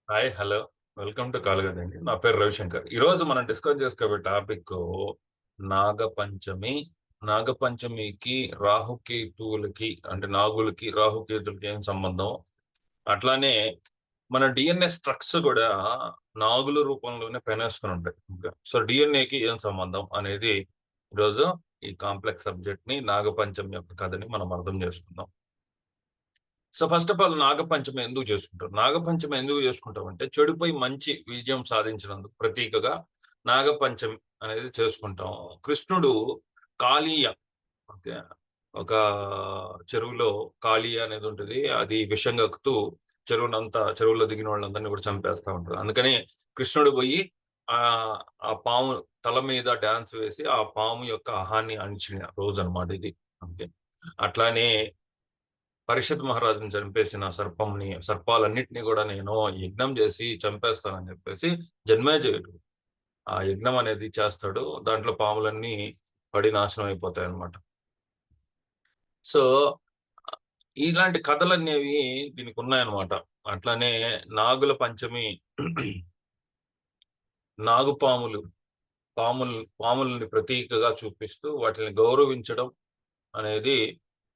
Hi hello welcome to కాలుగండి. నా పేరు రవిశంకర్. ఈరోజు మనం డిస్కస్ చేసుకోబోయే టాపిక్ నాగపంచమి. నాగపంచమికి రాహుకేతువులకి అంటే నాగులకి రాహుకేతులకి ఏం సంబంధం? అట్లానే మన డిఎన్ఏ స్ట్రక్చర్ కూడా నాగుల రూపంలోనే పెనేసుకొని ఉంటాయి. సో డిఎన్ఏకి ఏం సంబంధం అనేది ఈరోజు ఈ కాంప్లెక్స్ సబ్జెక్ట్ ని నాగపంచమి యొక్క కథని మనం అర్థం చేసుకుందాం. So first of all Nag Panchami ఎందుకు చేసుకుంటారు? నాగపంచమి ఎందుకు చేసుకుంటాం అంటే చెడుపై మంచి విజయం సాధించినందుకు ప్రతీకగా నాగపంచమి అనేది చేసుకుంటాం. కృష్ణుడు కాళీయ ఓకే. ఒక చెరువులో కాళీయ అనేది ఉంటుంది. అది విషం కక్కుతూ చెరువులో దిగిన వాళ్ళందరినీ కూడా చంపేస్తా ఉంటారు. అందుకని కృష్ణుడు పోయి ఆ ఆ పాము తల మీద డాన్స్ వేసి ఆ పాము యొక్క ఆహాన్ని అణిచిన రోజు అన్నమాట ఇది. ఓకే. అట్లానే పరీక్షిత్ మహారాజుని చంపేసిన సర్పాలన్నిటిని కూడా నేను యజ్ఞం చేసి చంపేస్తానని చెప్పేసి జన్మేజయుడు ఆ యజ్ఞం అనేది చేస్తాడు. దాంట్లో పాములన్నీ పడి నాశనం అయిపోతాయి అన్నమాట. సో ఇలాంటి కథలనేవి దీనికి ఉన్నాయన్నమాట. అట్లానే నాగుల పంచమి నాగుపాములు పాముల్ని ప్రతీకగా చూపిస్తూ వాటిని గౌరవించడం అనేది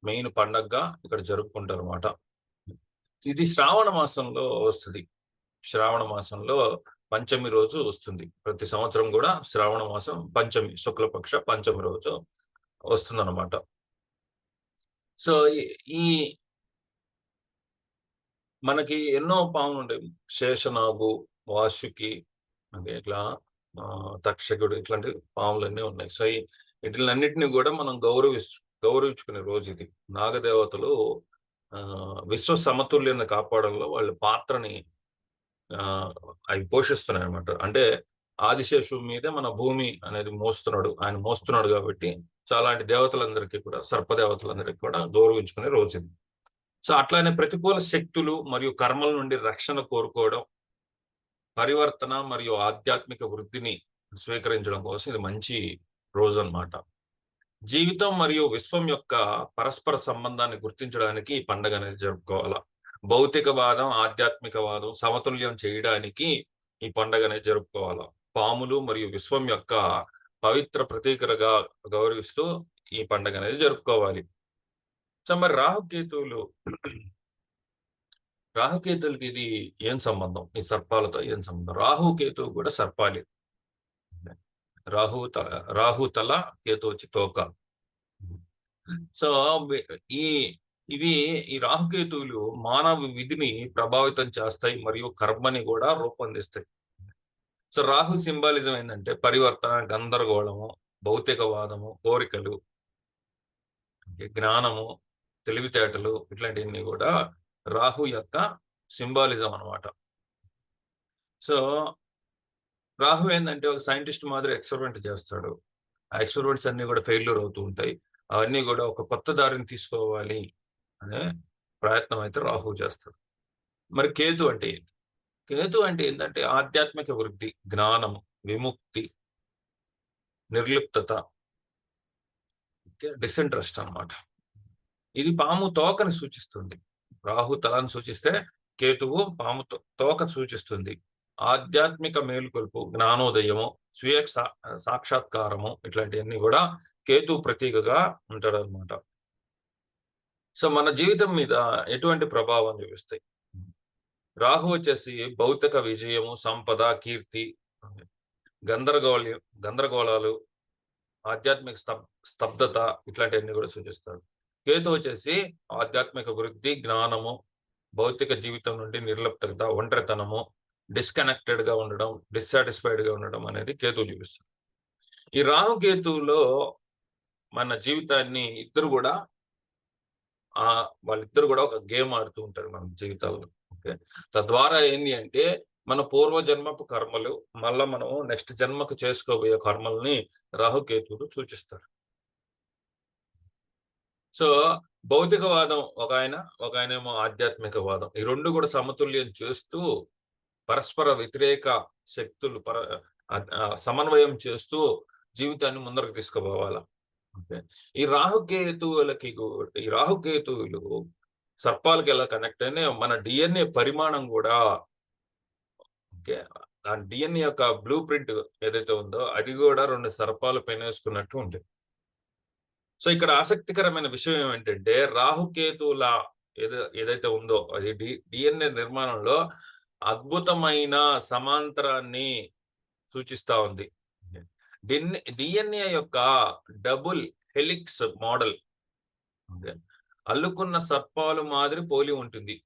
మెయిన్ పండగగా ఇక్కడ జరుపుకుంటారన్నమాట. ఇది శ్రావణ మాసంలో వస్తది. శ్రావణ మాసంలో పంచమి రోజు వస్తుంది. ప్రతి సంవత్సరం కూడా శ్రావణ మాసం పంచమి శుక్లపక్ష పంచమి రోజు వస్తుందన్నమాట. సో ఈ ఈ మనకి ఎన్నో పాములుంటాయి. శేషనాగు, వాసుకి అంటే ఇట్లా తక్షకుడు ఇట్లాంటి పాములన్నీ ఉన్నాయి. సో వీటిలన్నిటిని గూడా మనం గౌరవించుకునే రోజు ఇది. నాగదేవతలు విశ్వ సమతుల్యతను కాపాడంలో వాళ్ళ పాత్రని ఆహ్, అవి పోషిస్తున్నాయన్నమాట. అంటే ఆదిశేషువు మీదే మన భూమి అనేది మోస్తున్నాడు. ఆయన మోస్తున్నాడు గాబట్టి, సో అలాంటి దేవతలందరికీ కూడా సర్పదేవతలందరికీ కూడా గౌరవించుకునే రోజుది. సో అట్లానే ప్రతికూల శక్తులు మరియు కర్మల నుండి రక్షణ కోరుకోవడం, పరివర్తన మరియు ఆధ్యాత్మిక వృద్ధిని స్వీకరించడం కోసం ఇది మంచి రోజన్నమాట. జీవితం మరియు విశ్వం యొక్క పరస్పర సంబంధాన్ని గుర్తించడానికి ఈ పండగనేది జరుపుకోవాల. భౌతికవాదం, ఆధ్యాత్మికవాదం సమతుల్యం చేయడానికి ఈ పండగనేది జరుపుకోవాల. పాములు మరియు విశ్వం యొక్క పవిత్ర ప్రతీకలుగా గౌరవిస్తూ ఈ పండగనేది జరుపుకోవాలి. సో మరి రాహుకేతులకి ఇది ఏం సంబంధం? ఈ సర్పాలతో ఏం సంబంధం? రాహుకేతువు కూడా సర్పాలే. రాహు తల రాహు తల, కేతు వచ్చి తోక. సో, వి ఈ ఇవి ఈ రాహుకేతువులు మానవ విధిని ప్రభావితం చేస్తాయి మరియు కర్మని గూడా రూపొందిస్తాయి. సో, రాహు సింబాలిజం ఏందంటే పరివర్తన, గందరగోళము, భౌతికవాదము, కోరికలు, జ్ఞానము, తెలివితేటలు ఇట్లాంటియన్నీ గూడా రాహు యొక్క సింబాలిజం అన్నమాట. సో, రాహు ఏందంటే ఒక సైంటిస్ట్ మాదిరి ఎక్స్‌పెరిమెంట్ చేస్తాడు. ఆ ఎక్స్‌పెరిమెంట్స్ అన్నీ గూడా ఫెయిల్యూర్ అవుతూ ఉంటాయి. అవన్నీ గూడా ఒక కొత్త దారిని తీసుకోవాలి అనే ప్రయత్నం అయితే రాహువు చేస్తాడు. మరి కేతు అంటే ఏంటి? కేతు అంటే ఏందంటే ఆధ్యాత్మిక వృద్ధి, జ్ఞానం, విముక్తి, నిర్లిప్తత, డిసింట్రెస్ట్ అన్నమాట. ఇది పాము తోకని సూచిస్తుంది. రాహు తలని సూచిస్తే, కేతువు పాము తోక సూచిస్తుంది. ఆధ్యాత్మిక మేలుకొలుపు, జ్ఞానోదయము, స్వీయ సాక్షాత్కారము ఇట్లాంటియన్నీ గూడా కేతువు ప్రతీకగా ఉంటాడన్నమాట. సో, మన జీవితం మీద ఎటువంటి ప్రభావం చూపిస్తాయి? రాహు వచ్చేసి భౌతిక విజయము, సంపద, కీర్తి, గందరగోళ గందరగోళాలు, ఆధ్యాత్మిక స్తబ్దత ఇట్లాంటివన్నీ కూడా సూచిస్తాడు. కేతు వచ్చేసి ఆధ్యాత్మిక వృద్ధి, జ్ఞానము, భౌతిక జీవితం నుండి నిర్లిప్తత, ఒంటరితనము, డిస్కనెక్టెడ్‌గా ఉండడం, డిస్సాటిస్ఫైడ్‌గా ఉండడం అనేది కేతువు చూపిస్తుంది. ఈ రాహుకేతువులో మన జీవితాన్ని ఇద్దరు గూడా వాళ్ళిద్దరూ గూడా ఒక గేమ్ ఆడుతూ ఉంటారు మన జీవితాల్లో. ఓకే. తద్వారా ఏంది అంటే, మన పూర్వ జన్మపు కర్మలు, మళ్ళా మనం నెక్స్ట్ జన్మకు చేసుకోబోయే కర్మల్ని రాహుకేతువులు సూచిస్తారు. సో, భౌతికవాదం ఒకాయనేమో ఆధ్యాత్మికవాదం. ఈ 2 గూడా సమతుల్యం చేస్తూ, పరస్పర వ్యతిరేక శక్తులు సమన్వయం చేస్తూ జీవితాన్ని ముందరకు తీసుకుపోవాల. ఓకే. ఈ రాహుకేతువులకి ఈ రాహుకేతువులు సర్పాలకి ఎలా కనెక్ట్ అయినాయో మన డిఎన్ఏ పరిమాణం గూడా ఓకే. ఆ డిఎన్ఏ యొక్క బ్లూ ప్రింట్ ఏదైతే ఉందో అది కూడా 2 సర్పాలు పెనేసుకున్నట్టు ఉంటుంది. సో ఇక్కడ ఆసక్తికరమైన విషయం ఏమిటంటే రాహుకేతువుల ఏదైతే ఉందో అది డిఎన్ఏ నిర్మాణంలో అద్భుతమైన సమాంతరాన్ని సూచిస్తా ఉంది. డిఎన్ఏ యొక్క డబుల్ హెలిక్స్ మోడల్ అల్లుకున్న సర్పాలు మాదిరి పోలి ఉంటుంది.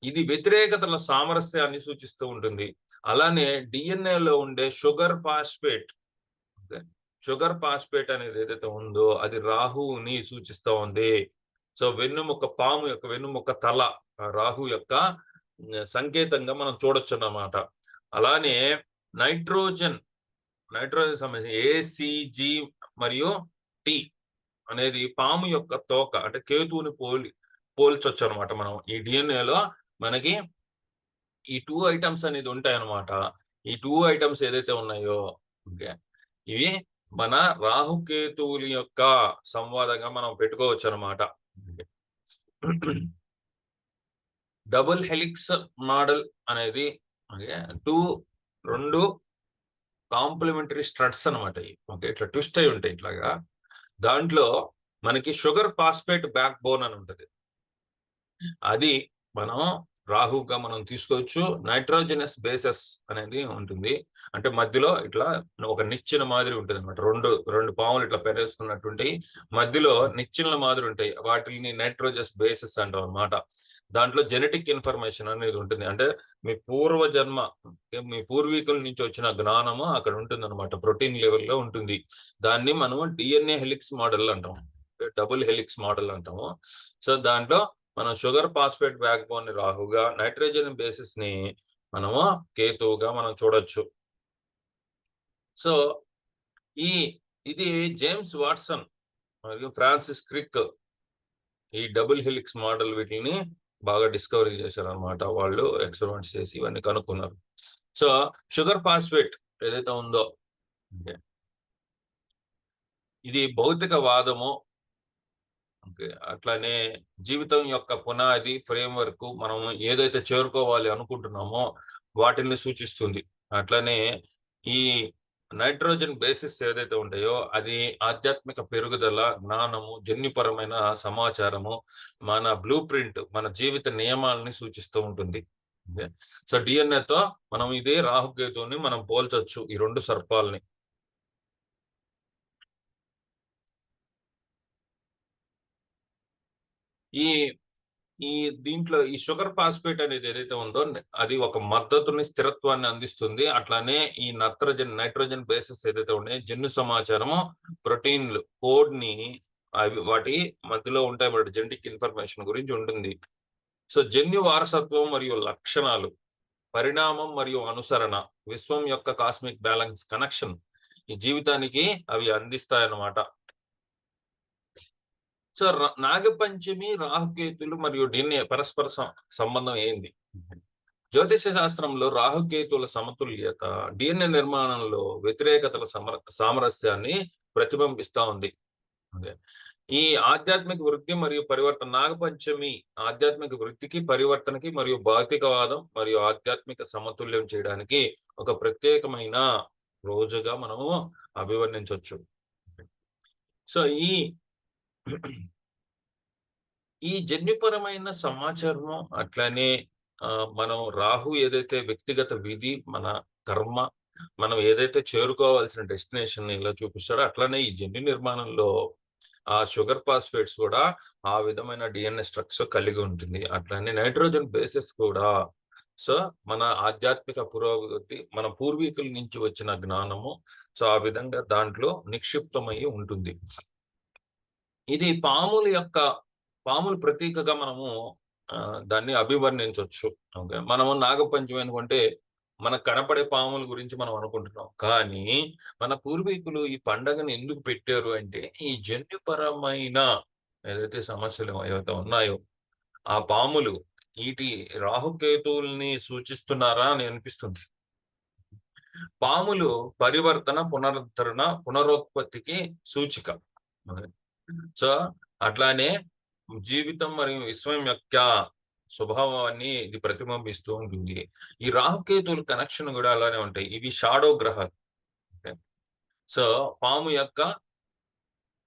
ఇది వ్యతిరేకతల సామరస్యాన్ని సూచిస్తూ ఉంటుంది. అలానే డిఎన్ఏలో ఉండే షుగర్ ఫాస్ఫేట్ అనేది ఏదైతే ఉందో అది రాహువుని సూచిస్తూ ఉంది. సో పాము యొక్క వెన్నుముక్క తల రాహు యొక్క సంకేతంగా మనం చూడొచ్చు అన్నమాట. అలానే నైట్రోజన్ సంబంధించి ఏసిజి మరియు టి అనేది పాము యొక్క తోక అంటే కేతువుని పోల్చొచ్చు అనమాట. మనం ఈ డిఎన్ఏలో మనకి ఈ 2 ఐటమ్స్ అనేది ఉంటాయి అన్నమాట. ఈ 2 ఐటమ్స్ ఏదైతే ఉన్నాయో ఇవి మన రాహుకేతువుల యొక్క సంవాదంగా మనం పెట్టుకోవచ్చు అనమాట. డబుల్ హెలిక్స్ మోడల్ అనేది రెండు కాంప్లిమెంటరీ స్ట్రట్స్ అనమాట. ఓకే, ఇట్లా ట్విస్ట్ అయి ఉంటాయి ఇట్లాగా. దాంట్లో మనకి షుగర్ ఫాస్ఫేట్ బ్యాక్ బోన్ అని ఉంటుంది. అది మనం రాహుగా మనం తీసుకోవచ్చు. నైట్రోజనస్ బేసెస్ అనేది ఉంటుంది. అంటే మధ్యలో ఇట్లా ఒక నిచ్చెన మాదిరి ఉంటుంది అనమాట. రెండు పాములు ఇట్లా పెరేసుకున్నట్టుంటాయి. మధ్యలో నిచ్చెనల మాదిరి ఉంటాయి. వాటిని నైట్రోజస్ బేసెస్ అంటాం అనమాట. దాంట్లో జెనెటిక్ ఇన్ఫర్మేషన్ అనేది ఉంటుంది. అంటే మీ మీ పూర్వీకుల నుంచి వచ్చిన జ్ఞానము అక్కడ ఉంటుంది అనమాట. ప్రోటీన్ లెవెల్లో ఉంటుంది. దాన్ని మనము డిఎన్ఏ హెలిక్స్ మోడల్ అంటాము, డబుల్ హెలిక్స్ మోడల్ అంటాము. సో దాంట్లో మనం షుగర్ ఫాస్ఫేట్ బ్యాక్ బోన్ ని రాహుగా, నైట్రోజన్ బేసిస్ ని మనము కేతువుగా మనం చూడొచ్చు. సో ఇది జేమ్స్ వాట్సన్ మరియు ఫ్రాన్సిస్ క్రిక్ ఈ డబుల్ హెలిక్స్ మోడల్ వీటిని బాగా డిస్కవరీ చేశారు అనమాట. వాళ్ళు ఎక్స్పెరిమెంట్స్ చేసి ఇవన్నీ కనుక్కున్నారు. సో షుగర్ ఫాస్ఫేట్ ఏదైతే ఉందో ఇది భౌతికవాదము, అట్లానే జీవితం యొక్క పునాది ఫ్రేమ్వర్క్ మనం ఏదైతే చేరుకోవాలి అనుకుంటున్నామో వాటిని సూచిస్తుంది. అట్లనే ఈ నైట్రోజన్ బేసిస్ ఏదైతే ఉంటాయో అది ఆధ్యాత్మిక పెరుగుదల, జ్ఞానము, జన్యుపరమైన సమాచారము, మన బ్లూ ప్రింట్, మన జీవిత నియమాలని సూచిస్తూ ఉంటుంది. సో డిఎన్ఏతో మనం ఇదే రాహుకేతుని మనం పోల్చొచ్చు, ఈ 2 సర్పాలని. ఈ దీంట్లో ఈ షుగర్ ఫాస్ఫేట్ అనేది ఏదైతే ఉందో అది ఒక మద్దతుని, స్థిరత్వాన్ని అందిస్తుంది. అట్లానే ఈ నైట్రోజన్ బేసిస్ ఏదైతే ఉన్నాయో జన్యు సమాచారము, ప్రోటీన్లు కోడ్ ని వాటి మధ్యలో ఉంటాయి. వాటి జెనెటిక్ ఇన్ఫర్మేషన్ గురించి ఉంటుంది. సో జన్యు వారసత్వం మరియు లక్షణాలు, పరిణామం మరియు అనుసరణ, విశ్వం యొక్క కాస్మిక్ బ్యాలెన్స్ కనెక్షన్ ఈ జీవితానికి అవి అందిస్తాయన్నమాట. సో నాగపంచమి, రాహుకేతులు మరియు డిఎన్ఏ పరస్పర సంబంధం ఏంది? జ్యోతిష శాస్త్రంలో రాహుకేతుల సమతుల్యత డిఎన్ఏ నిర్మాణంలో వ్యతిరేకతల సామరస్యాన్ని ప్రతిబింబిస్తా ఉంది. ఈ ఆధ్యాత్మిక వృద్ధి మరియు పరివర్తన, నాగపంచమి ఆధ్యాత్మిక వృద్ధికి, పరివర్తనకి మరియు భౌతికవాదం మరియు ఆధ్యాత్మిక సమతుల్యం చేయడానికి ఒక ప్రత్యేకమైన రోజుగా మనము అభివర్ణించవచ్చు. సో ఈ జన్యుపరమైన సమాచారము, అట్లానే మనం రాహు ఏదైతే వ్యక్తిగత విధి, మన కర్మ, మనం ఏదైతే చేరుకోవాల్సిన డెస్టినేషన్ ఇలా చూపిస్తాడో అట్లానే ఈ జన్యు నిర్మాణంలో ఆ షుగర్ ఫాస్ఫేట్స్ కూడా ఆ విధమైన డిఎన్ఏ స్ట్రక్చర్ కలిగి ఉంటుంది. అట్లానే నైట్రోజన్ బేసెస్ కూడా. సో మన ఆధ్యాత్మిక పురోగతి, మన పూర్వీకుల నుంచి వచ్చిన జ్ఞానము, సో ఆ విధంగా దాంట్లో నిక్షిప్తమై ఉంటుంది. ఇది పాముల ప్రతీకగా మనము దాన్ని అభివర్ణించవచ్చు. ఓకే, మనము నాగపంచమి అనుకుంటే మనకు కనపడే పాముల గురించి మనం అనుకుంటున్నాం. కానీ మన పూర్వీకులు ఈ పండగని ఎందుకు పెట్టారు అంటే ఈ జన్యుపరమైన ఏదైతే సమస్యలు ఏవైతే ఉన్నాయో ఆ పాములు వీటి రాహుకేతువుల్ని సూచిస్తున్నారా అని అనిపిస్తుంది. పాములు పరివర్తన, పునరుత్పత్తికి సూచిక. సో అట్లానే జీవితం మరియు విశ్వం యొక్క స్వభావాన్ని ఇది ప్రతిబింబిస్తూ ఉంటుంది. ఈ రాహుకేతువుల కనెక్షన్ కూడా అలానే ఉంటాయి. ఇవి షాడో గ్రహాలు. ఓకే. సో, పాము యొక్క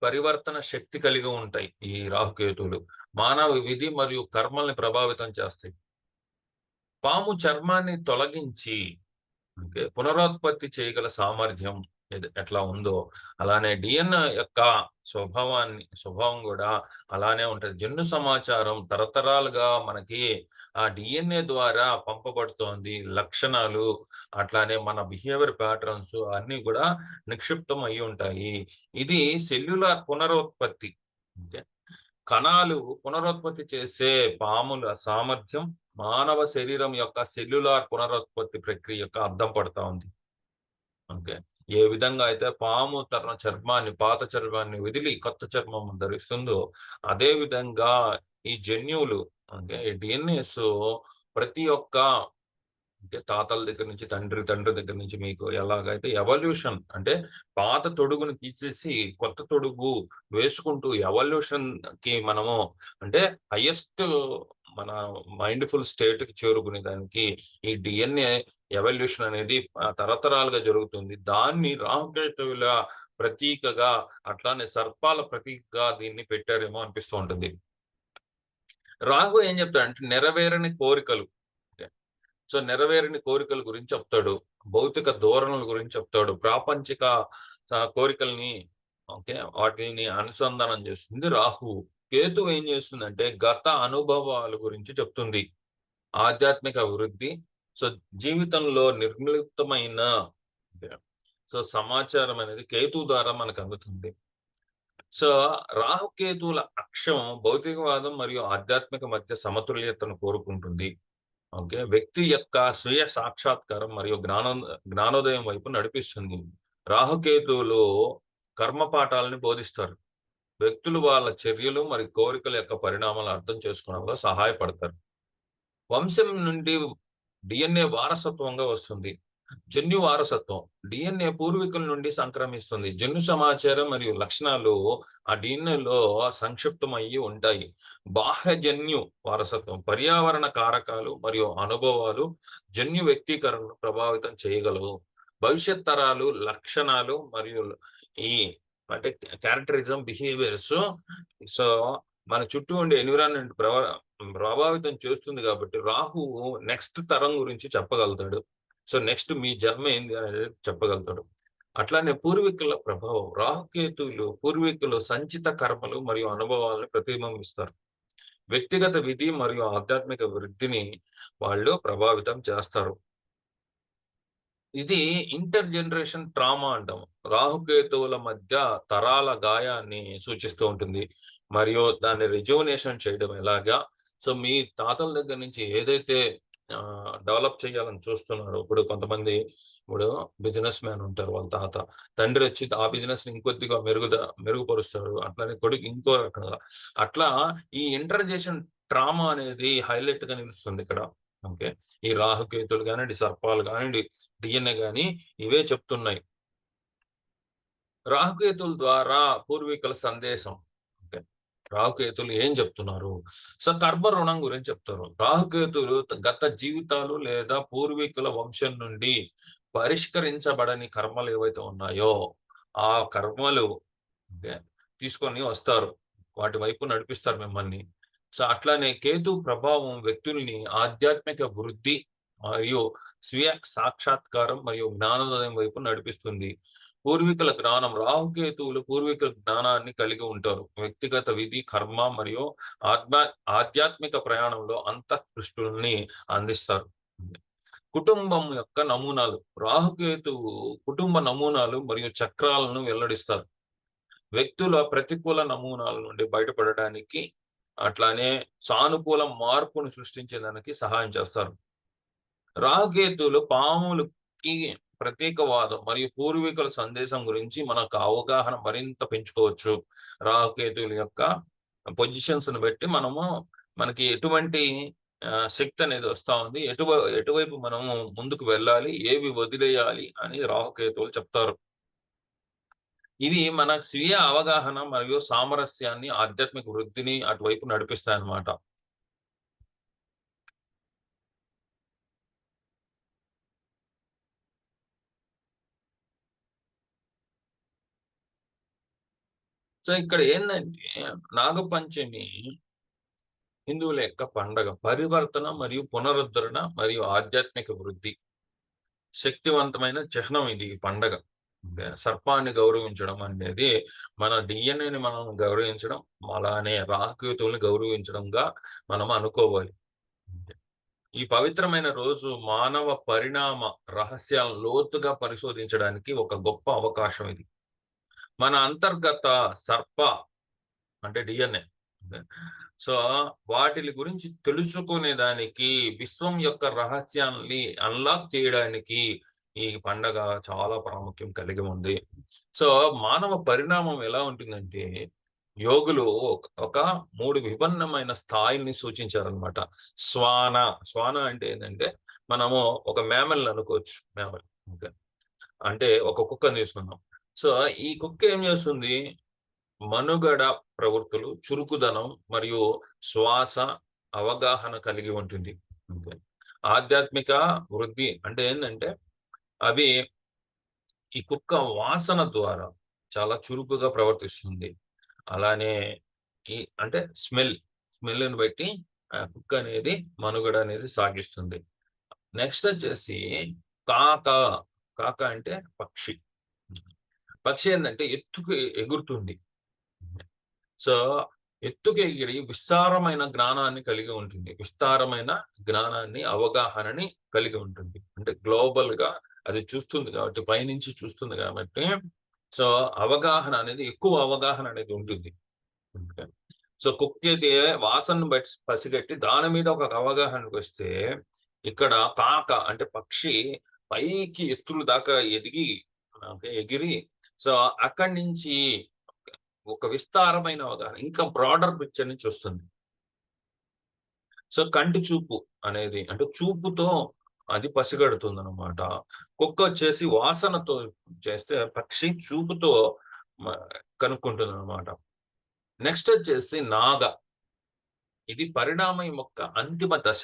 పరివర్తన శక్తి కలిగి ఉంటాయి ఈ రాహుకేతువులు. మానవ విధి మరియు కర్మల్ని ప్రభావితం చేస్తాయి. పాము చర్మాన్ని తొలగించి అంటే పునరుత్పత్తి చేయగల సామర్థ్యం ఎట్లా ఉందో, అలానే డిఎన్ఏ యొక్క స్వభావం కూడా అలానే ఉంటది. జన్యు సమాచారం తరతరాలుగా మనకి ఆ డిఎన్ఏ ద్వారా పంపబడుతోంది. లక్షణాలు, అట్లానే మన బిహేవియర్ ప్యాటర్న్స్ అన్నీ కూడా నిక్షిప్తం అయ్యి ఉంటాయి. ఇది సెల్యులార్ పునరుత్పత్తి. అంటే కణాలు పునరుత్పత్తి చేసే పాముల సామర్థ్యం మానవ శరీరం యొక్క సెల్యులార్ పునరుత్పత్తి ప్రక్రియ యొక్క అద్దం పడతా ఉంది. ఓకే. ఏ విధంగా అయితే పాము తన చర్మాన్ని, పాత చర్మాన్ని వదిలి కొత్త చర్మం ధరిస్తుందో, అదే విధంగా ఈ జన్యువులు అంటే ఈ డిఎన్ఏస్ ప్రతి ఒక్క అంటే తాతల దగ్గర నుంచి తండ్రి దగ్గర నుంచి మీకు ఎలాగైతే ఎవల్యూషన్ అంటే పాత తొడుగుని తీసేసి కొత్త తొడుగు వేసుకుంటూ ఎవల్యూషన్‌కి మనము అంటే హైయెస్ట్ మన మైండ్‌ఫుల్ స్టేట్‌కి చేరుకునే దానికి ఈ డిఎన్ఏ ఎవల్యూషన్ అనేది తరతరాలుగా జరుగుతుంది. దాన్ని రాహుకేతువుల ప్రతీకగా అట్లానే సర్పాల ప్రతీకగా దీన్ని పెట్టారేమో అనిపిస్తూ ఉంటుంది. రాహు ఏం చెప్తాడంటే నెరవేరని కోరికలు. సో, నెరవేరని కోరికల గురించి చెప్తాడు. భౌతిక ధోరణుల గురించి చెప్తాడు. ప్రాపంచిక కోరికల్ని ఓకే. వాటిల్ని అనుసంధానం చేస్తుంది రాహువు. కేతువు ఏం చేస్తుందంటే గత అనుభవాల గురించి చెప్తుంది. ఆధ్యాత్మిక వృద్ధి. సో, జీవితంలో నిర్మితమైన సో, సమాచారం అనేది కేతువు ద్వారా మనకు అందుతుంది. సో, రాహుకేతువుల అక్షం భౌతికవాదం మరియు ఆధ్యాత్మిక మధ్య సమతుల్యతను కోరుకుంటుంది. ఓకే. వ్యక్తి యొక్క స్వీయ సాక్షాత్కారం మరియు జ్ఞానోదయం వైపు నడిపిస్తుంది. రాహుకేతువులు కర్మ పాఠాలను బోధిస్తారు. వ్యక్తులు వాళ్ళ చర్యలు మరియు కోరికల యొక్క పరిణామాలను అర్థం చేసుకోవడంలో సహాయపడతారు. వంశం నుండి డిఎన్ఏ వారసత్వంగా వస్తుంది. జన్యు వారసత్వం. డిఎన్ఏ పూర్వీకుల నుండి సంక్రమిస్తుంది. జన్యు సమాచారం మరియు లక్షణాలు ఆ డిఎన్ఏలో సంక్షిప్తమయ్యి ఉంటాయి. బాహ్యజన్యు వారసత్వం. పర్యావరణ కారకాలు మరియు అనుభవాలు జన్యు వ్యక్తీకరణను ప్రభావితం చేయగలవు. భవిష్యత్ తరాలు, లక్షణాలు మరియు ఈ అంటే క్యారెక్టరిజం, బిహేవియర్స్ సో మన చుట్టూ ఉండే ఎన్విరాన్మెంట్ ప్రభావితం చేస్తుంది కాబట్టి రాహువు నెక్స్ట్ తరం గురించి చెప్పగలుగుతాడు. సో, నెక్స్ట్ మీ జన్మ ఏంది అనేది చెప్పగలుగుతాడు. అట్లానే పూర్వీకుల ప్రభావం. రాహుకేతువులు పూర్వీకులు సంచిత కర్మలు మరియు అనుభవాలను ప్రతిబింబిస్తారు. వ్యక్తిగత విధి మరియు ఆధ్యాత్మిక వృద్ధిని వాళ్ళు ప్రభావితం చేస్తారు. ఇది ఇంటర్ జనరేషన్ ట్రామా అంటాం. రాహుకేతువుల మధ్య తరాల గాయాన్ని సూచిస్తూ ఉంటుంది. మరియు దాన్ని రిజువనేషన్ చేయడం ఎలాగా? సో, మీ తాతల దగ్గర నుంచి ఏదైతే డెవలప్ చేయాలని చూస్తున్నారో, ఇప్పుడు కొంతమంది ఇప్పుడు బిజినెస్ మ్యాన్ ఉంటారు వాళ్ళ తాత. తండ్రొచ్చి ఆ బిజినెస్‌ని ఇంకొద్దిగా మెరుగుపరుస్తాడు. అట్లనే కొడుకు ఇంకో రకంగా. అట్లా ఈ ఇంటర్ జనరేషన్ ట్రామా అనేది హైలైట్‌గా నిలుస్తుందిక్కడ. ఓకే. ఈ రాహుకేతువులు గానియండి, సర్పాలు గానియండి, డిఎన్ఏ గాని ఇవే చెప్తున్నాయి. రాహుకేతువుల ద్వారా పూర్వీకుల సందేశం. ఓకే. రాహుకేతువులు ఏం చెప్తున్నారు? సో, కర్మ రుణం గురించి చెప్తారు. రాహుకేతువులు గత జీవితాలు లేదా పూర్వీకుల వంశం నుండి పరిష్కరించబడని కర్మలు ఏవైతే ఉన్నాయో, ఆ కర్మలు ఓకే. తీసుకొని వస్తారు. వాటి వైపు నడిపిస్తారు మిమ్మల్ని. సో, అట్లానే కేతు ప్రభావం వ్యక్తుల్ని ఆధ్యాత్మిక వృద్ధి మరియు స్వీయ సాక్షాత్కారం మరియు జ్ఞానోదయం వైపు నడిపిస్తుంది. పూర్వీకుల జ్ఞానం రాహుకేతువులు పూర్వీకుల జ్ఞానాన్ని కలిగి ఉంటారు. వ్యక్తిగత విధి, కర్మ మరియు ఆధ్మా ఆధ్యాత్మిక ప్రయాణంలో అంతఃకృష్టుల్ని అందిస్తారు. కుటుంబం యొక్క నమూనాలు. రాహుకేతువు కుటుంబ నమూనాలు మరియు చక్రాలను వెల్లడిస్తారు. వ్యక్తుల ప్రతికూల నమూనాల నుండి బయటపడడానికి, అట్లానే సానుకూల మార్పును సృష్టించేదానికి సహాయం చేస్తారు. రాహుకేతువులు పాములకి ప్రతీకవాదం మరియు పూర్వీకుల సందేశం గురించి మనకు అవగాహన మరింత పెంచుకోవచ్చు. రాహుకేతువుల యొక్క పొజిషన్స్‌ని బట్టి మనకి ఎటువంటి శక్తి అనేది వస్తా ఉంది. ఎటువైపు మనము ముందుకు వెళ్ళాలి, ఏవి వదిలేయాలి అని రాహుకేతువులు చెప్తారు. ఇవి మన స్వీయ అవగాహన మరియు సామరస్యాన్ని, ఆధ్యాత్మిక వృద్ధిని అటువైపు నడిపిస్తాయన్నమాట. సో ఇక్కడ ఏందంటే నాగపంచమి హిందువుల యొక్క పండగ. పరివర్తన మరియు పునరుద్ధరణ మరియు ఆధ్యాత్మిక వృద్ధి. శక్తివంతమైన చిహ్నం ఇది ఈ పండగ. సర్పాన్ని గౌరవించడం అనేది మన డిఎన్ఏని మనం గౌరవించడం, అలానే రాహుకేతువుల్ని గౌరవించడంగా మనం అనుకోవాలి. ఈ పవిత్రమైన రోజు మానవ పరిణామ రహస్యాలను లోతుగా పరిశోధించడానికి ఒక గొప్ప అవకాశం ఇది. మన అంతర్గత సర్ప అంటే డిఎన్ఏ. సో వాటిలి గురించి తెలుసుకునే దానికి, విశ్వం యొక్క రహస్యాన్ని అన్లాక్ చేయడానికి ఈ పండగ చాలా ప్రాముఖ్యం కలిగి ఉంది. సో మానవ పరిణామం ఎలా ఉంటుందంటే, యోగులు ఒక 3 విభిన్నమైన స్థాయిల్ని సూచించారనమాట. శ్వాన అంటే ఏంటంటే, మనము ఒక మ్యామల్ అనుకోవచ్చు. మ్యామల్. ఓకే. అంటే ఒక కుక్కని తీసుకుందాం. సో ఈ కుక్క ఏం చేస్తుంది? మనుగడ ప్రవృత్తులు, చురుకుదనం మరియు శ్వాస అవగాహన కలిగి ఉంటుంది. ఓకే. ఆధ్యాత్మిక వృద్ధి అంటే ఏందంటే, అవి ఈ కుక్క వాసన ద్వారా చాలా చురుకుగా ప్రవర్తిస్తుంది. అలానే అంటే స్మెల్‌ని బట్టి కుక్క అనేది మనుగడ అనేది సాగిస్తుంది. నెక్స్ట్ వచ్చేసి కాక. కాక అంటే పక్షి. పక్షి ఏందంటే ఎత్తుకు ఎగురుతుంది. సో, ఎత్తుకు ఎగిరి విస్తారమైన జ్ఞానాన్ని కలిగి ఉంటుంది. విస్తారమైన జ్ఞానాన్ని, అవగాహనని కలిగి ఉంటుంది. అంటే గ్లోబల్‌గా అది చూస్తుంది కాబట్టి, పైనుంచి చూస్తుంది కాబట్టి, సో, ఎక్కువ అవగాహన అనేది ఉంటుంది. ఓకే. సో, కుక్కయితే వాసనను బట్టి పసిగట్టి దాని మీద ఒక అవగాహనకొస్తే, ఇక్కడ కాక అంటే పక్షి పైకి ఎత్తుల దాకా ఎదిగి ఎగిరి సో, అక్కడి నుంచి ఒక విస్తారమైన అవగాహన ఇంకా బ్రాడర్ పిక్చర్‌ని చూస్తుంది. సో, కంటి చూపు అనేది అంటే చూపుతో అది పసిగడుతుందనమాట. కుక్కొచ్చేసి వాసనతో చేస్తే, పక్షి చూపుతో మ కనుక్కుంటుందనమాట. నెక్స్ట్ వచ్చేసి నాగ. ఇది పరిణామం యొక్క అంతిమ దశ.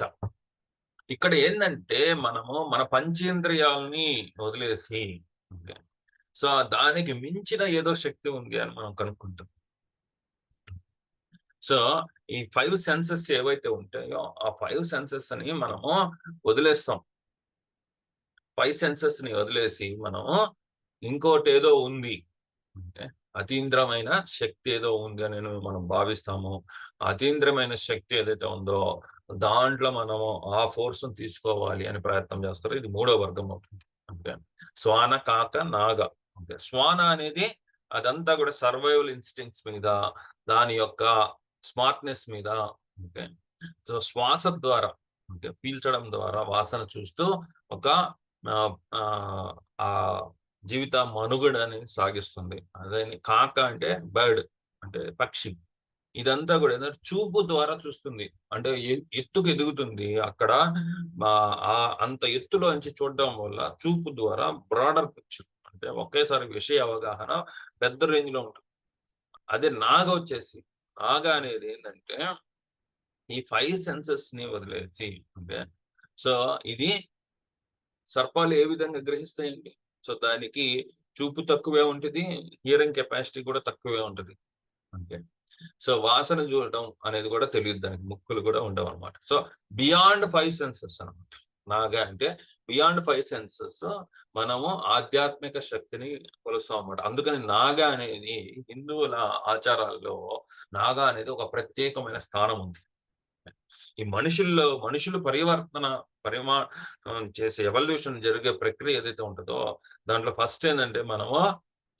ఇక్కడ ఏందంటే, మనము మన పంచేంద్రియాలని వదిలేసి ఓకే. సో, దానికి మించిన ఏదో శక్తి ఉంది అని మనం కనుక్కుంటాం. సో, ఈ 5 సెన్సెస్ ఏవైతే ఉంటాయో, ఆ 5 సెన్సెస్‌ని మనము వదిలేస్తాం. 5 సెన్సెస్‌ని వదిలేసి మనము ఇంకోటేదో ఉంది. అంటే అతీంద్రమైన శక్తి ఏదో ఉంది అని మనం భావిస్తాము. అతీంద్రమైన శక్తి ఏదైతే ఉందో, దాంట్లో మనము ఆ ఫోర్స్‌ని తీసుకోవాలి అని ప్రయత్నం చేస్తారు. ఇది మూడో వర్గం అవుతుంది. ఓకే. శ్వాన, కాక, నాగ. ఓకే. శ్వాన అనేది అదంతా కూడా సర్వైవల్ ఇన్‌స్టింక్ట్స్ మీద, దాని యొక్క స్మార్ట్‌నెస్ మీద ఓకే. సో, శ్వాస ద్వారా ఓకే. పీల్చడం ద్వారా వాసన చూస్తూ ఒక ఆహ్, ఆహ్, ఆ జీవిత మనుగడ అనేది సాగిస్తుంది. అదే కాక అంటే బర్డ్ అంటే పక్షి. ఇదంతా కూడా ఏందంటే చూపు ద్వారా చూస్తుంది. అంటే ఎత్తుకు ఎదుగుతుంది. అక్కడ అంత ఎత్తులోంచి చూడడం వల్ల చూపు ద్వారా బ్రాడర్ పిక్చర్ అంటే ఒకేసారి విషయ అవగాహన పెద్ద రేంజ్‌లో ఉంటుంది. అదే నాగ అనేది ఏందంటే ఈ 5 సెన్సెస్‌ని వదిలేసి అంటే సో, ఇది సర్పాలు ఏ విధంగా గ్రహిస్తాయండి? సో, దానికి చూపు తక్కువే ఉంటది. హియరింగ్ కెపాసిటీ కూడా తక్కువే ఉంటది. అంతే. సో, వాసన చూడటం అనేది కూడా తెలీదు దానికి. ముక్కులు కూడా ఉండవనమాట. సో, బియాండ్ 5 సెన్సెస్ అనమాట. నాగా అంటే బియాండ్ 5 సెన్సెస్ మనము ఆధ్యాత్మిక శక్తిని కొలుస్తామన్నమాట. అందుకని నాగా అనేది హిందువుల ఆచారాల్లో నాగా అనేది ఒక ప్రత్యేకమైన స్థానం ఉంది. ఈ మనుషులు చేసే ఎవల్యూషన్ జరిగే ప్రక్రియ ఏదైతే ఉంటదో, దాంట్లో ఫస్ట్ ఏందంటే మనము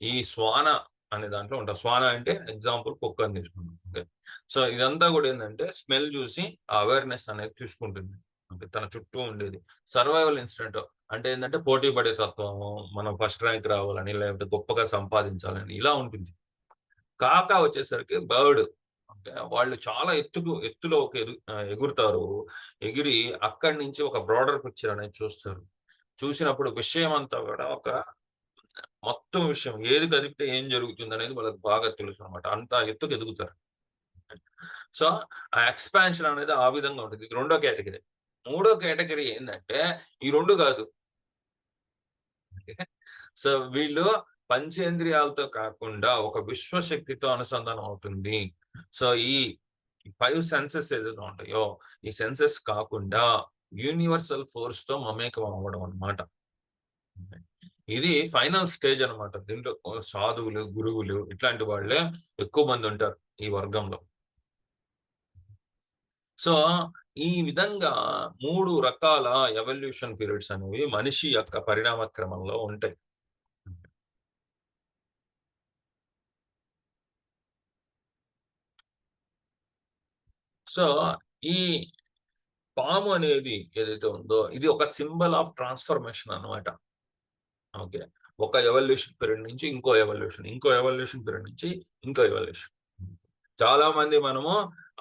ఈ శ్వాన అనే దాంట్లో ఉంటాం. శ్వాన అంటే ఎగ్జాంపుల్ కుక్కని తీసుకుందాం. ఓకే. సో, ఇదంతా కూడా ఏందంటే స్మెల్ చూసి ఆ అవేర్‌నెస్ అనేది తీసుకుంటుంది. అంటే తన చుట్టూ ఉండేది. సర్వైవల్ ఇన్స్టింక్ట్ అంటే ఏందంటే పోటీ పడే తత్వము, మనం ఫస్ట్ ర్యాంక్ రావాలని, లేకపోతే గొప్పగా సంపాదించాలని ఇలా ఉంటుంది. కాకా వచ్చేసరికి బర్డ్. అంటే వాళ్ళు చాలా ఎత్తులోకి ఎగురుతారు. ఎగిరి అక్కడి నుంచి ఒక బ్రాడర్ పిక్చర్ అనేది చూస్తారు. చూసినప్పుడు విషయం అంతా కూడా మొత్తం విషయం ఏది కదిపితే ఏం జరుగుతుందనేది వాళ్ళకి బాగా తెలుసనమాట. అంత ఎత్తుకు ఎదుగుతారు. సో, ఆ ఎక్స్‌పాన్షన్ అనేది ఆ విధంగా ఉంటది. ఇది రెండో కేటగరీ. మూడో కేటగరీ ఏందంటే, ఈ 2 కాదు. సో, వీళ్ళు పంచేంద్రియాలతో కాకుండా ఒక విశ్వశక్తితో అనుసంధానం అవుతుంది. సో, ఈ 5 సెన్సెస్ ఏదైతే ఉంటాయో, ఈ సెన్సెస్ కాకుండా యూనివర్సల్ ఫోర్స్‌తో మమేకం అవ్వడం అన్నమాట. ఇది ఫైనల్ స్టేజ్ అన్నమాట. దీంట్లో సాధువులు, గురువులు ఇట్లాంటి వాళ్ళే ఎక్కువ మంది ఉంటారు ఈ వర్గంలో. సో, ఈ విధంగా 3 రకాల ఎవల్యూషన్ పీరియడ్స్ అనేవి మనిషి యొక్క పరిణామ క్రమంలో ఉంటాయి. సో, ఈ పాము అనేది ఏదైతే ఉందో, ఇది ఒక సింబల్ ఆఫ్ ట్రాన్స్‌ఫర్మేషన్ అన్నమాట. ఓకే. ఒక ఎవల్యూషన్ పీరియడ్ నుంచి ఇంకో ఎవల్యూషన్, ఇంకో ఎవల్యూషన్ పీరియడ్ నుంచి ఇంకో ఎవల్యూషన్. చాలా మంది మనము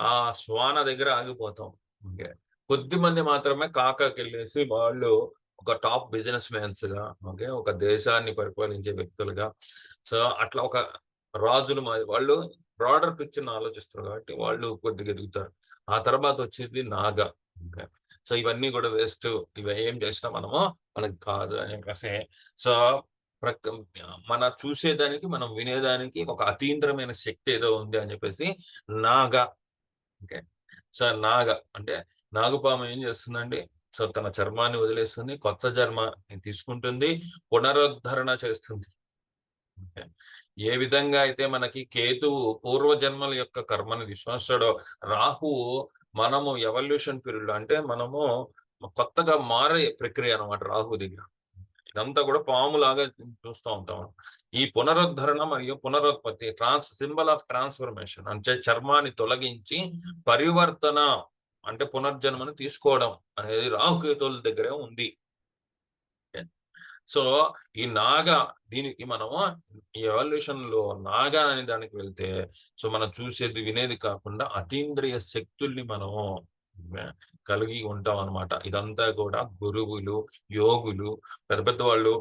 ఆ శ్వాన దగ్గర ఆగిపోతాం. ఓకే. కొద్దిమంది మాత్రమే కాకాకెళ్ళేసి వాళ్ళు ఒక టాప్ బిజినెస్ మాన్స్‌గా, ఓకే. ఒక దేశాన్ని పరిపాలించే వ్యక్తులుగా, సో, అట్లా ఒక రాజులు వాళ్ళు బ్రాడర్ పిక్చర్‌ని ఆలోచిస్తారు కాబట్టి వాళ్ళు కొద్దిగా ఎదుగుతారు. ఆ తర్వాత వచ్చేది నాగా. ఓకే. సో, ఇవన్నీ కూడా వేస్టు. ఇవి ఏం చేసినా మనకు కాదు అని చెప్పేసి సో, ప్రక్ మన చూసేదానికి, మనం వినేదానికి ఒక అతీంద్రమైన శక్తి ఏదో ఉంది అని చెప్పేసి నాగా. ఓకే. సో, అంటే నాగుపాము ఏం చేస్తుందండి? సో, తన చర్మాన్ని వదిలేస్తుంది. కొత్త చర్మాన్ని తీసుకుంటుంది. పునరుద్ధరణ చేస్తుంది. ఓకే. ఏ విధంగా అయితే మనకి కేతువు పూర్వజన్మల యొక్క కర్మని విశ్వాసాడో, రాహువు మనము ఎవల్యూషన్ పీరియడ్‌లో అంటే మనము కొత్తగా మారే ప్రక్రియ అన్నమాట రాహువు దగ్గర. ఇదంతా కూడా పాములాగా చూస్తా ఉంటాం. ఈ పునరుద్ధరణ మరియు పునరుత్పత్తి సింబల్ ఆఫ్ ట్రాన్స్‌ఫర్మేషన్ అంటే చర్మాన్ని తొలగించి పరివర్తన అంటే పునర్జన్మను తీసుకోవడం అనేది రాహుకేతువుల దగ్గరే ఉంది. సో, ఈ దీనికి మనము ఈ ఎవల్యూషన్‌లో నాగా అనే దానికి వెళ్తే, సో, మనం చూసేది, వినేది కాకుండా అతీంద్రియ శక్తుల్ని మనము మే కలిగి ఉంటామనమాట. ఇదంతా కూడా గురువులు, యోగులు, పెద్ద పెద్ద వాళ్ళు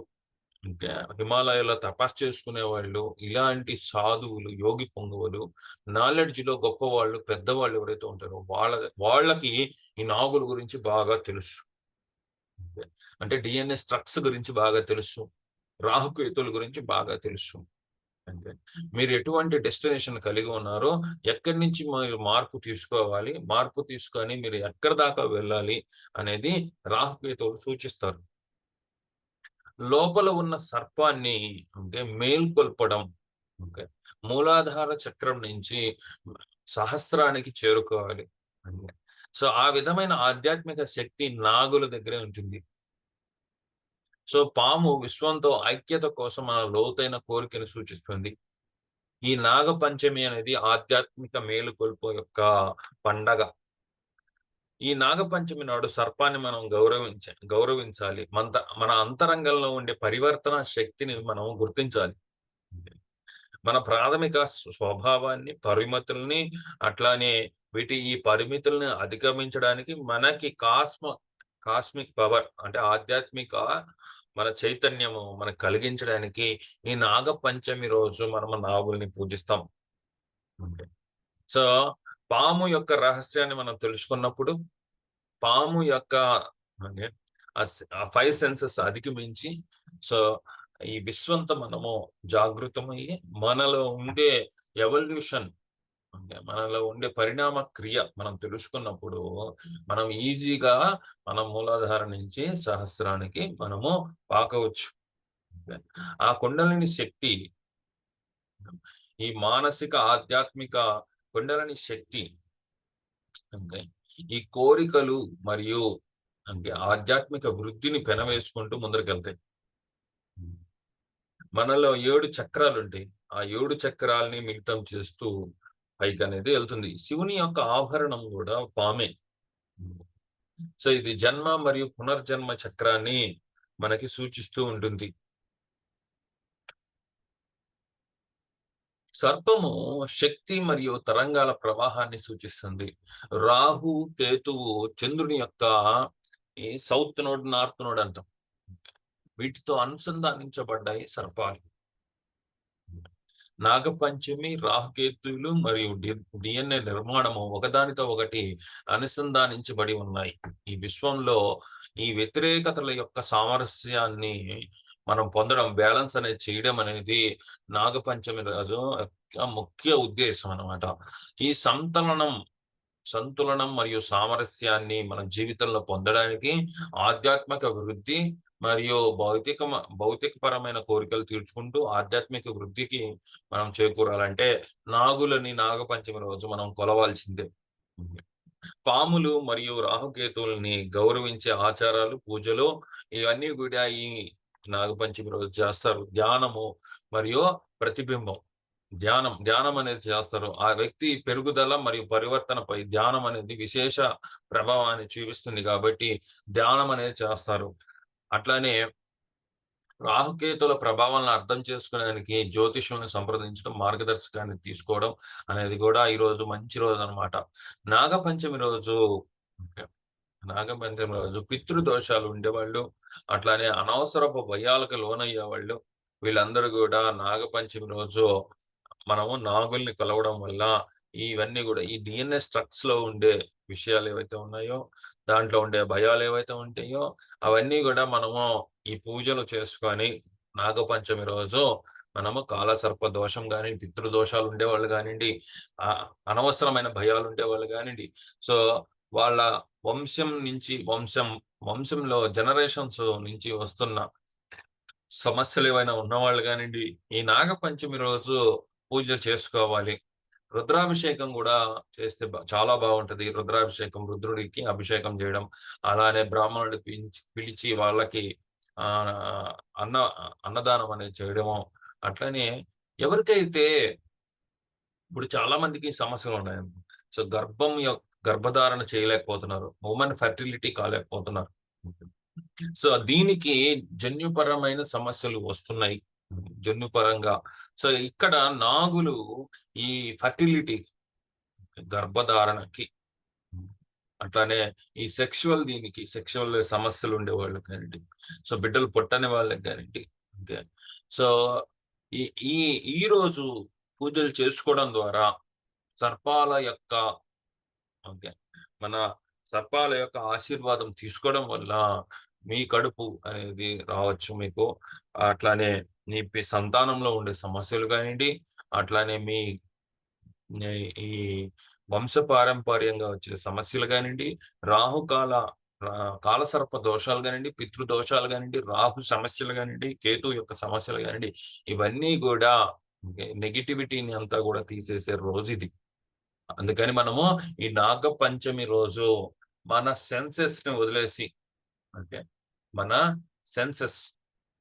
ఇంకా హిమాలయాల్లో తపస్సు చేసుకునేవాళ్ళు, ఇలాంటి సాధువులు, యోగి పుంగవులు, నాలెడ్జ్‌లో గొప్పవాళ్ళు, పెద్దవాళ్ళు ఎవరైతే ఉంటారో వాళ్ళకి ఈ నాగుల గురించి బాగా తెలుసు. అంటే డీఎన్ఏ స్ట్రక్స్ గురించి బాగా తెలుసు. రాహుకేతువుల గురించి బాగా తెలుసు. అంటే మీరు ఎటువంటి డెస్టినేషన్ కలిగి ఉన్నారో, ఎక్కడి నుంచి మీరు మార్పు తీసుకోవాలి, మార్పు తీసుకొని మీరు ఎక్కడి దాకా వెళ్ళాలి అనేది రాహుకేతువులు సూచిస్తారు. లోపల ఉన్న సర్పాన్ని మేల్కొల్పడం. ఓకే. మూలాధార చక్రం నుంచి సహస్రానికి చేరుకోవాలి. అంటే సో, ఆ విధమైన ఆధ్యాత్మిక శక్తి నాగుల దగ్గరే ఉంటుంది. సో, పాము విశ్వంతో ఐక్యత కోసం మన లోతైన కోరికను సూచిస్తుంది. ఈ నాగపంచమి అనేది ఆధ్యాత్మిక మేలుకొలుపు యొక్క పండగ. ఈ నాగపంచమి నాడు సర్పాన్ని మనం గౌరవించాలి. మన అంతరంగంలో ఉండే పరివర్తన శక్తిని మనం గుర్తించాలి. మన ప్రాథమిక స్వభావాన్ని, పరిమితుల్ని, అట్లానే ఈ పరిమితుల్ని అధిగమించడానికి మనకి కాస్మిక్ పవర్ అంటే ఆధ్యాత్మిక మన చైతన్యము మనకు కలిగించడానికి ఈ నాగపంచమి రోజు మనము నాగుల్ని పూజిస్తాం. ఓకే. సో, పాము యొక్క రహస్యాన్ని మనం తెలుసుకున్నప్పుడు, పాము యొక్క అంటే ఆ 5 సెన్సెస్ అధిగమించి, సో, ఈ విశ్వంతో మనము జాగృతమయ్యి, మనలో ఉండే ఎవల్యూషన్ అంటే మనలో ఉండే పరిణామ క్రియ మనం తెలుసుకున్నప్పుడు, మనం ఈజీగా మన మూలాధార నుంచి సహస్రానికి మనము పాకవచ్చు. ఆ కుండలిని శక్తి ఈ మానసిక, ఆధ్యాత్మిక కుండలిని శక్తి అంటే ఈ కోరికలు మరియు అంటే ఆధ్యాత్మిక వృద్ధిని పెనవేసుకుంటూ ముందరికెళ్తాయి. మనలో 7 చక్రాలుంటాయి. ఆ 7 చక్రాల్ని మిళితం చేస్తూ పైకనేది ఎళ్తుంది. శివుని యొక్క ఆభరణం గూడా పామే. సో, ఇది జన్మ మరియు పునర్జన్మ చక్రాన్ని మనకి సూచిస్తూ ఉంటుంది. సర్పము శక్తి మరియు తరంగాల ప్రవాహాన్ని సూచిస్తుంది. రాహు, కేతువు చంద్రుని యొక్క ఈ సౌత్ నోడ్, నార్త్ నోడ్ అంటాం. వీటితో అనుసంధానించబడ్డాయి సర్పాలు. నాగపంచమి, రాహుకేతువులు మరియు డిఎన్ఏ నిర్మాణము ఒకదానితో ఒకటి అనుసంధానించబడి ఉన్నాయి. ఈ విశ్వంలో ఈ వ్యతిరేకతల యొక్క సామరస్యాన్ని మనం పొందడం, బ్యాలెన్స్ అనేది చేయడం అనేది నాగపంచమి రోజు యొక్క ముఖ్య ఉద్దేశం అన్నమాట. ఈ సంతులనం మరియు సామరస్యాన్ని మన జీవితంలో పొందడానికి ఆధ్యాత్మిక వృద్ధి మరియు భౌతికపరమైన కోరికలు తీర్చుకుంటూ ఆధ్యాత్మిక వృద్ధికి మనం చేకూరాలంటే నాగపంచమి రోజు మనం కొలవాల్సిందే. పాములు మరియు రాహుకేతువుల్ని గౌరవించే ఆచారాలు, పూజలు ఇవన్నీ కూడా ఈ నాగపంచమి రోజు చేస్తారు. ధ్యానము మరియు ప్రతిబింబం. ధ్యానం అనేది చేస్తారు. ఆ వ్యక్తి పెరుగుదల మరియు పరివర్తనపై ధ్యానం అనేది విశేష ప్రభావాన్ని చూపిస్తుంది కాబట్టి ధ్యానం అనేది చేస్తారు. అట్లానే రాహుకేతుల ప్రభావాలను అర్థం చేసుకోవడానికి జ్యోతిష్యుల్ని సంప్రదించడం, మార్గదర్శకాన్ని తీసుకోవడం అనేది కూడా ఈరోజు మంచి రోజనమాట. నాగపంచమి రోజు ఓకే. నాగపంచమి రోజు పితృదోషాలు ఉండేవాళ్ళు, అట్లానే అనవసరపు భయాలకు లోనయ్యేవాళ్ళు, వీళ్ళందరూ గూడా నాగపంచమి రోజు మనము నాగుల్ని కలవడం వల్ల ఇవన్నీ గూడా ఈ డీఎన్ఏ స్ట్రక్స్‌లో ఉండే విషయాలేవైతే ఉన్నాయో, దాంట్లో ఉండే భయాలేవైతే ఉంటాయో, అవన్నీ గూడా మనము ఈ పూజలు చేసుకొని నాగపంచమి రోజు మనము కాలసర్ప దోషం గాని, పితృదోషాలు ఉండేవాళ్ళు గానియండి, అనవసరమైన భయాలుండేవాళ్ళు గానియండి, సో, వాళ్ళ వంశం నుంచి వంశంలో జనరేషన్స్ నుంచి వస్తున్న సమస్యలేవైనా ఉన్నవాళ్ళు గానియండి, ఈ నాగపంచమి రోజు పూజలు చేసుకోవాలి. రుద్రాభిషేకం గూడా చేస్తే చాలా బావుంటది. రుద్రాభిషేకం, రుద్రుడికి అభిషేకం జేయడం, అలానే బ్రాహ్మణుల్ని పిలిచి వాళ్ళకి ఆహ్, అన్న అన్నదానం అనేది చేయడము. అట్లనే ఎవరికైతే ఇప్పుడు చాలా మందికి సమస్యలున్నాయండి. సో, గర్భధారణ చేయలేకపోతున్నారు. Women fertility కాలేకపోతున్నారు. సో, దీనికి జన్యుపరమైన సమస్యలు వస్తున్నాయి. జన్యుపరంగా. సో, ఇక్కడ నాగులు ఈ ఫెర్టిలిటీ గర్భధారణకి అట్లానే ఈ సెక్షువల్ సమస్యలు ఉండేవాళ్ళకి కానియండి, సో, బిడ్డలు పుట్టని వాళ్ళకి కానియండి. ఓకే. సో, ఈ ఈ ఈరోజు పూజలు చేసుకోవడం ద్వారా సర్పాల యొక్క ఓకే. మన సర్పాల యొక్క ఆశీర్వాదం తీసుకోవడం వల్ల మీ కడుపు అనేది రావచ్చు మీకు. అట్లానే మీ సంతానంలో ఉండే సమస్యలు గానియండి, అట్లానే మీ నే ఈ వంశపారంపర్యంగా వచ్చే సమస్యలు గానియండి, రాహుకాల కాలసర్ప దోషాలు గానియండి, పితృదోషాలు గానియండి, రాహు సమస్యలు గానియండి, కేతువు యొక్క సమస్యలు గానియండి, ఇవన్నీ గూడా నెగటివిటీని అంతా గూడా తీసేసే రోజుది. అందుకని మనము ఈ నాగపంచమి రోజు మన సెన్సెస్‌ని వదిలేసి అంటే మన సెన్సెస్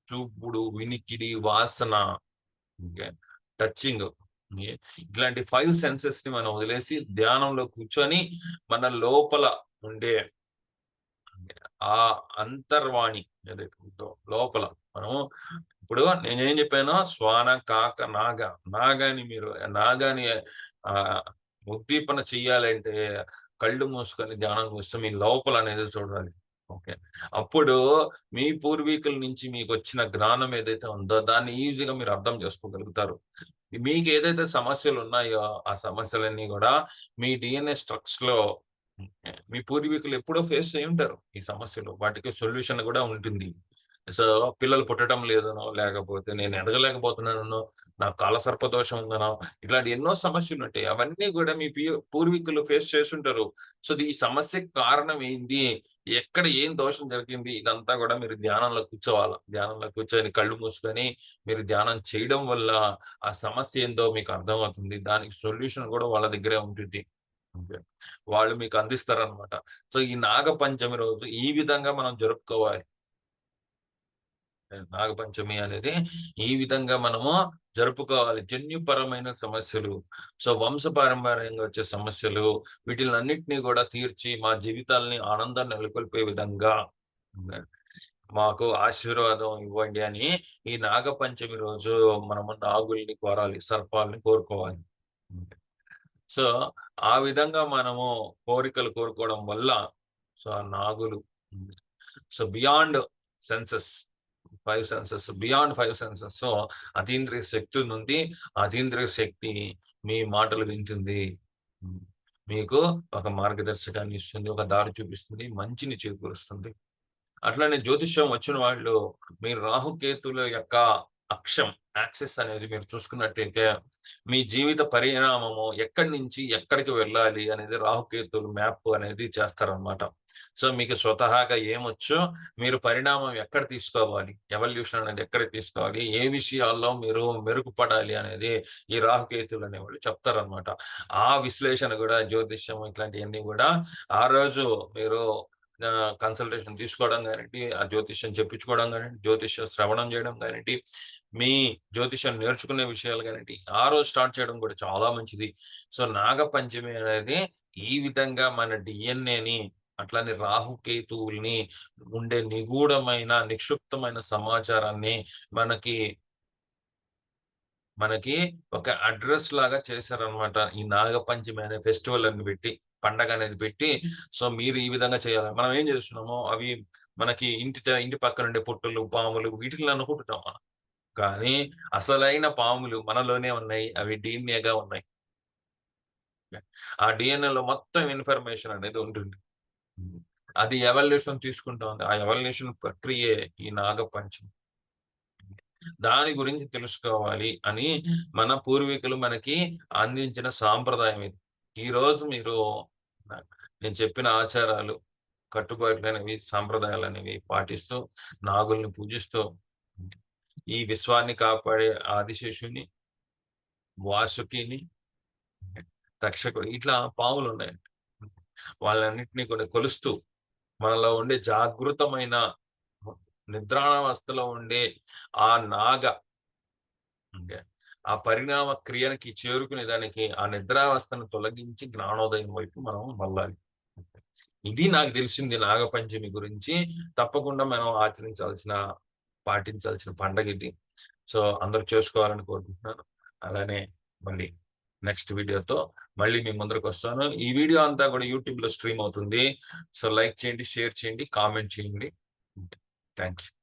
చూపుడు, వినికిడి, వాసన, ఓకే, టచింగ్ ఇట్లాంటి 5 సెన్సెస్‌ని మనం వదిలేసి ధ్యానంలో కూర్చొని మన లోపల ఉండే ఆ అంతర్వాణి ఏదైతే ఉందో లోపల మనం ఇప్పుడు నేనేం చెప్పానో శ్వాన, కాక, నాగాని మీరు నాగాని ఆహ్, ఉద్దీపన చెయ్యాలంటే కళ్ళు మూసుకొని ధ్యానం చేస్తూ మీ లోపల అనేది చూడాలి. ఓకే. అప్పుడు మీ పూర్వీకుల నుంచి మీకొచ్చిన జ్ఞానం ఏదైతే ఉందో దాన్ని ఈజీగా మీరు అర్థం చేసుకోగలుగుతారు. మీకేదైతే సమస్యలున్నాయో ఆ సమస్యలన్నీ గూడా మీ డీఎన్ఏ స్ట్రక్స్‌లో మీ పూర్వీకులు ఎప్పుడో ఫేస్ అయ్యుంటారు ఈ సమస్యలు. వాటికి సొల్యూషన్ గూడా ఉంటుంది. సో, పిల్లలు పుట్టడం లేదనో, లేకపోతే నేను ఎదగలేకపోతున్నాననో, నాకు కాలసర్పదోషం ఉందనో, ఇట్లాంటి ఎన్నో సమస్యలుంటాయి. అవన్నీ గూడా మీ పూర్వీకులు ఫేస్ చేసుంటారు. సో, ఈ సమస్యకి కారణం ఏంది? ఎక్కడ ఏం దోషం జరిగింది? ఇదంతా గూడా మీరు ధ్యానంలో కూర్చోవాల. ధ్యానంలో కూర్చొని కళ్ళు మూసుకొని మీరు ధ్యానం చేయడం వల్ల ఆ సమస్య ఏందో మీకు అర్థమవుతుంది. దానికి సొల్యూషన్ గూడా వాళ్ళ దగ్గరే ఉంటుంది. ఓకే. వాళ్ళు మీకు అందిస్తారనమాట. సో, ఈ నాగపంచమి రోజు ఈ విధంగా మనం జరుపుకోవాలి. నాగపంచమి అనేది ఈ విధంగా మనము జరుపుకోవాలి. జన్యుపరమైన సమస్యలు, సో, వంశపారంపర్యంగా వచ్చే సమస్యలు వీటిలన్నిటిని గూడా తీర్చి మా జీవితాల్ని ఆనందాన్ని నెలకొల్పే విధంగా మాకు ఆశీర్వాదం ఇవ్వండి అని ఈ నాగపంచమి రోజు మనము నాగుల్ని కోరాలి. సర్పాల్ని కోరుకోవాలి. సో, ఆ విధంగా మనము కోరికలు కోరుకోవడం వల్ల సో, ఆ నాగులు so, senses beyond 5 senses. So, అతీంద్రియ శక్తి నుండి అతీంద్రియ శక్తి మీ మాటలు వింటుంది. హ్మ్. మీకు ఒక మార్గదర్శకాన్ని ఇస్తుంది. ఒక దారి చూపిస్తుంది. మంచిని చేకూరుస్తుంది. అట్లనే జ్యోతిష్యం వచ్చిన వాళ్ళు మీరు రాహుకేతుల యొక్క అక్షం యాక్సెస్ అనేది మీరు చూసుకున్నట్టయితే మీ జీవిత పరిణామము ఎక్కడి నుంచి ఎక్కడికి వెళ్ళాలి అనేది రాహుకేతులు మ్యాప్ అనేది చేస్తారనమాట. సో మీకు స్వతహాగా ఏమొచ్చో మీరు పరిణామం ఎక్కడ తీసుకోవాలి, ఎవల్యూషన్ అనేది ఎక్కడికి తీసుకోవాలి, ఏ విషయాల్లో మీరు మెరుగుపడాలి అనేది ఈ రాహుకేతులు అనేవాళ్ళు చెప్తారనమాట. ఆ విశ్లేషణ కూడా జ్యోతిష్యం ఇట్లాంటివన్నీ కూడా ఆ రోజు మీరు కన్సల్టేషన్ తీసుకోవడం గానియండి, ఆ జ్యోతిష్యం చెప్పించుకోవడం గానియండి, జ్యోతిష్యం శ్రవణం చేయడం గానియండి, మీ జ్యోతిష్యం నేర్చుకునే విషయాలు గానియండి, ఆ రోజు స్టార్ట్ చేయడం కూడా చాలా మంచిది. సో, నాగపంచమి అనేది ఈ విధంగా మన డిఎన్ఏని అట్లనే రాహుకేతువుల్ని ఉండే నిగూఢమైన, నిక్షిప్తమైన సమాచారాన్ని మనకి మనకి ఒక అడ్రెస్ లాగా చేశారనమాట. ఈ నాగపంచమి అనే ఫెస్టివల్ అని పెట్టి, పండగనేది పెట్టి, సో మీరు ఈ విధంగా చేయాలి. మనం ఏం చేస్తున్నాము, అవి మనకి ఇంటి పక్కనుండే పుట్టులు, పాములు వీటిల్ని అనుకుంటున్నాం మనం. కానీ అసలైన పాములు మనలోనే ఉన్నాయి. అవి డీఎన్ఏగా ఉన్నాయి. ఆ డీఎన్ఏలో మొత్తం ఇన్ఫర్మేషన్ అనేది ఉంటుంది. హ్మ్. అది ఎవల్యూషన్ తీసుకుంటా ఉంది. ఆ ఎవల్యూషన్ ప్రక్రియే ఈ నాగపంచమి. దాని గురించి తెలుసుకోవాలి అని మన పూర్వీకులు మనకి అందించిన సాంప్రదాయం ఇది. ఈరోజు మీరు న నేను చెప్పిన ఆచారాలు, కట్టుబాట్లనేవి, సాంప్రదాయాలనేవి పాటిస్తూ, నాగుల్ని పూజిస్తూ, ఈ విశ్వాన్ని కాపాడే ఆదిశేషుని, వాసుకిని, రక్షకుడు ఇట్లా పాములున్నాయండి. వాళ్ళన్నిటిని కూడా కొలుస్తూ, మనలో ఉండే జాగృతమైన నిద్రావస్థలో ఉండే ఆ నాగ అంటే ఆ పరిణామ క్రియకి చేరుకునే దానికి ఆ నిద్రావస్థను తొలగించి జ్ఞానోదయం వైపు మనం మళ్ళాలి. ఇది నాకు తెలిసింది నాగపంచమి గురించి. తప్పకుండా మనం పాటించాల్సిన పండగిది. సో, అందరూ చేసుకోవాలని కోరుకుంటున్నాను. అలానే మళ్ళీ నెక్స్ట్ వీడియోతో మళ్ళీ మీ ముందరకొస్తాను. ఈ వీడియో అంతా కూడా యూట్యూబ్‌లో స్ట్రీమ్ అవుతుంది. సో, లైక్ చేయండి, షేర్ చేయండి, కామెంట్ చేయండి. థాంక్స్.